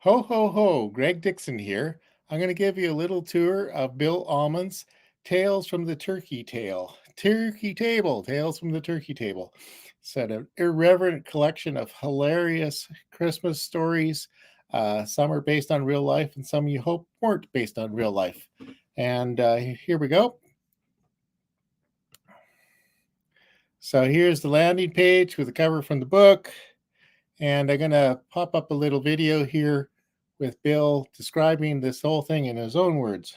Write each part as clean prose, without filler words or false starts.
Ho, ho, ho. Greg Dixon here. I'm going to give you a little tour of Bill Allman's Tales from the Turkey Tale. Turkey Table, Tales from the Turkey Table. It's an irreverent collection of hilarious Christmas stories. Some are based on real life, and some you hope weren't based on real life. And here we go. So here's the landing page with the cover from the book. And I'm going to pop up a little video here with Bill describing this whole thing in his own words.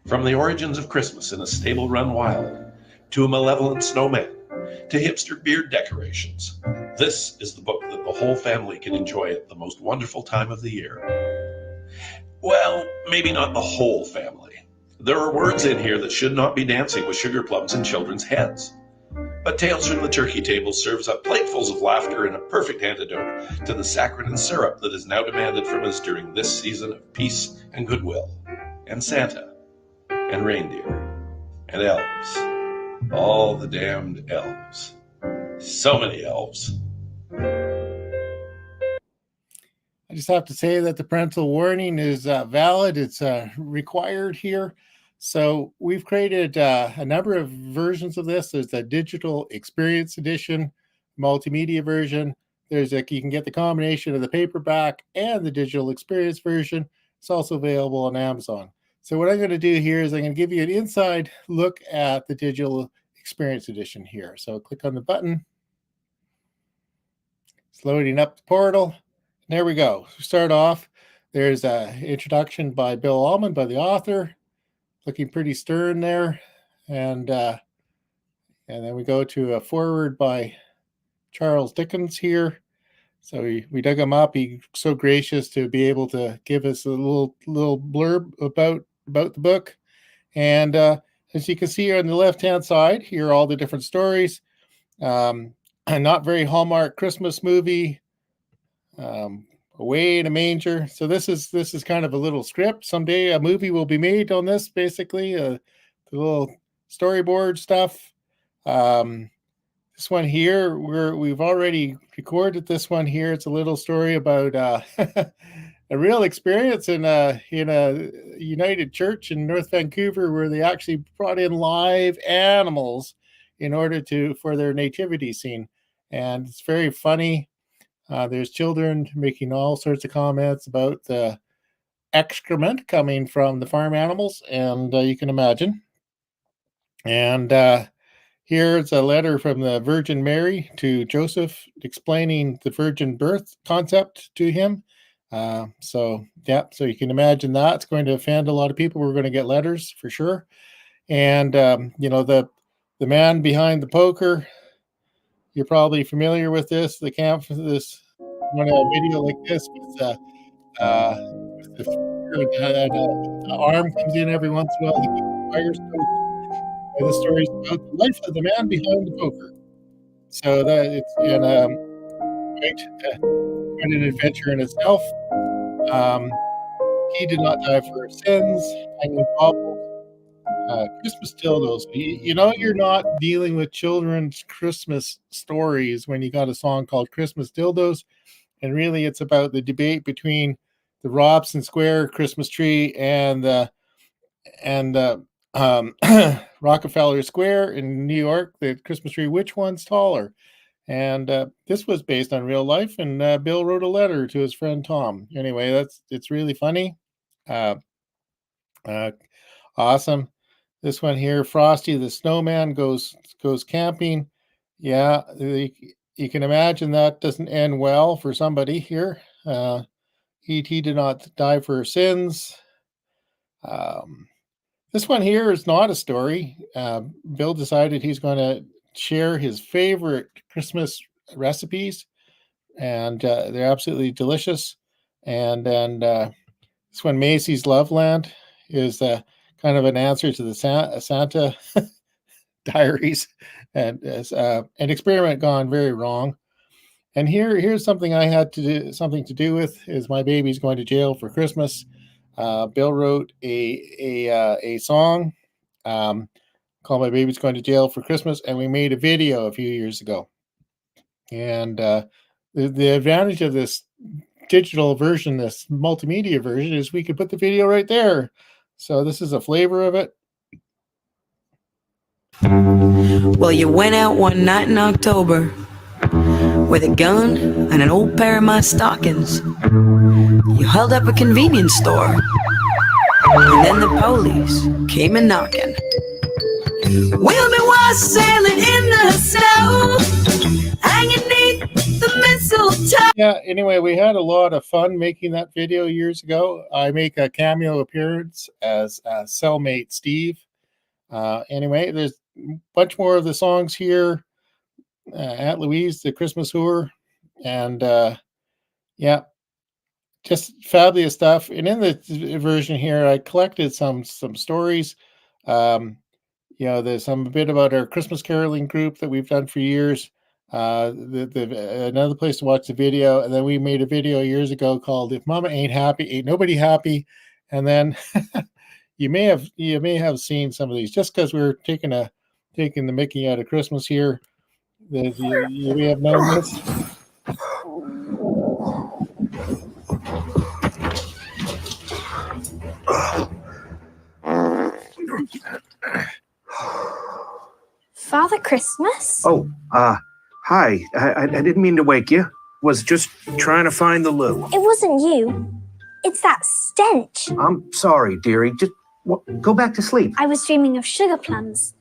From the origins of Christmas in a stable run wild, to a malevolent snowman, to hipster beard decorations, this is the book that the whole family can enjoy at the most wonderful time of the year. Well, maybe not the whole family. There are words in here that should not be dancing with sugar plums in children's heads. But Tales from the Turkey Table serves up platefuls of laughter and a perfect antidote to the saccharine syrup that is now demanded from us during this season of peace and goodwill, and Santa, and reindeer, and elves. All the damned elves. So many elves. I just have to say that the parental warning is valid. It's required here. So we've created a number of versions of this. There's a digital experience edition, multimedia version. You can get the combination of the paperback and the digital experience version. It's also available on Amazon. So what I'm going to do here is I'm going to give you an inside look at the digital experience edition here. So click on the button. It's loading up the portal. There we go. Start off. There's an introduction by Bill Allman, by the author, looking pretty stern there, and then we go to a foreword by Charles Dickens here. So we dug him up. He's so gracious to be able to give us a little blurb about the book. And as you can see here on the left-hand side, here are all the different stories. Not very Hallmark Christmas movie. Away in a manger. So this is kind of a little script. Someday a movie will be made on this, basically, the little storyboard stuff. This one here, we've already recorded this one here. It's a little story about a real experience in a United Church in North Vancouver, where they actually brought in live animals in order for their nativity scene, and it's very funny. There's children making all sorts of comments about the excrement coming from the farm animals, and you can imagine. And here's a letter from the Virgin Mary to Joseph explaining the virgin birth concept to him. So you can imagine that. It's going to offend a lot of people. We're going to get letters for sure. And, the man behind the poker, you're probably familiar with this. The camp, this on a video like this with the arm comes in every once in a while to keep the fire stoked. And the story is about the life of the man behind the poker. So that it's quite an adventure in itself. He did not die for his sins. Hanging baubles. Christmas dildos. You're not dealing with children's Christmas stories when you got a song called Christmas Dildos. And really, it's about the debate between the Robson Square Christmas tree and the Rockefeller Square in New York, the Christmas tree. Which one's taller? And this was based on real life. And Bill wrote a letter to his friend Tom. Anyway, it's really funny. Awesome. This one here, Frosty the Snowman goes camping. Yeah, you can imagine that doesn't end well for somebody here. E.T. did not die for sins. This one here is not a story. Bill decided he's going to share his favorite Christmas recipes, and they're absolutely delicious. And then this one, Macy's Loveland, is kind of an answer to the Santa Diaries, and an experiment gone very wrong. And here's something I had something to do with is my baby's going to jail for Christmas. Bill wrote a song called "My Baby's Going to Jail for Christmas," and we made a video a few years ago. And the advantage of this digital version, this multimedia version, is we could put the video right there. So this is a flavor of it. Well, you went out one night in October with a gun and an old pair of my stockings. You held up a convenience store, and then the police came a knocking. We'll be sailing in the snow, hanging neath the mistletoe. Yeah, anyway, we had a lot of fun making that video years ago. I make a cameo appearance as cellmate Steve. Anyway, there's a bunch more of the songs here. Aunt Louise, the Christmas Whore, and yeah, just fabulous stuff. And in the version here, I collected some stories. There's a bit about our Christmas caroling group that we've done for years. Another place to watch the video, and then we made a video years ago called "If Mama Ain't Happy, Ain't Nobody Happy." And then you may have seen some of these, just because we're taking the Mickey out of Christmas here. You may have known this. Father Christmas? Oh, hi. I didn't mean to wake you. Was just trying to find the loo. It wasn't you. It's that stench. I'm sorry, dearie. Just go back to sleep. I was dreaming of sugar plums.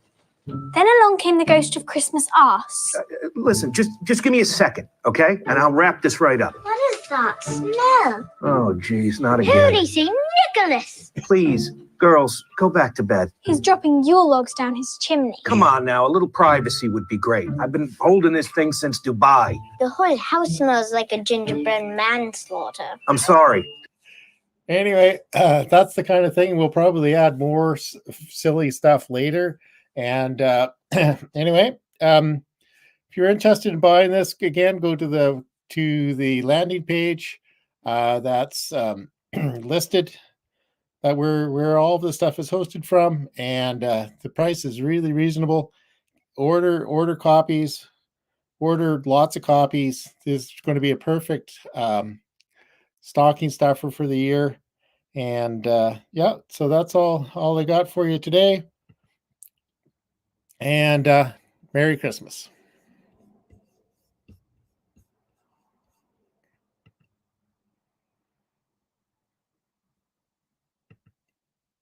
Then along came the ghost of Christmas arse. Listen, just give me a second, okay? And I'll wrap this right up. What is that smell? Oh, geez, not again. Who'd he see? Nicholas! Please, girls, go back to bed. He's dropping Yule logs down his chimney. Come on now, a little privacy would be great. I've been holding this thing since Dubai. The whole house smells like a gingerbread manslaughter. I'm sorry. Anyway, that's the kind of thing. We'll probably add more silly stuff later. And anyway, if you're interested in buying this, again, go to the landing page that's listed, that where all the stuff is hosted from, and the price is really reasonable. Order copies, order lots of copies. This is going to be a perfect stocking stuffer for the year. And yeah, so that's all I got for you today. And Merry Christmas.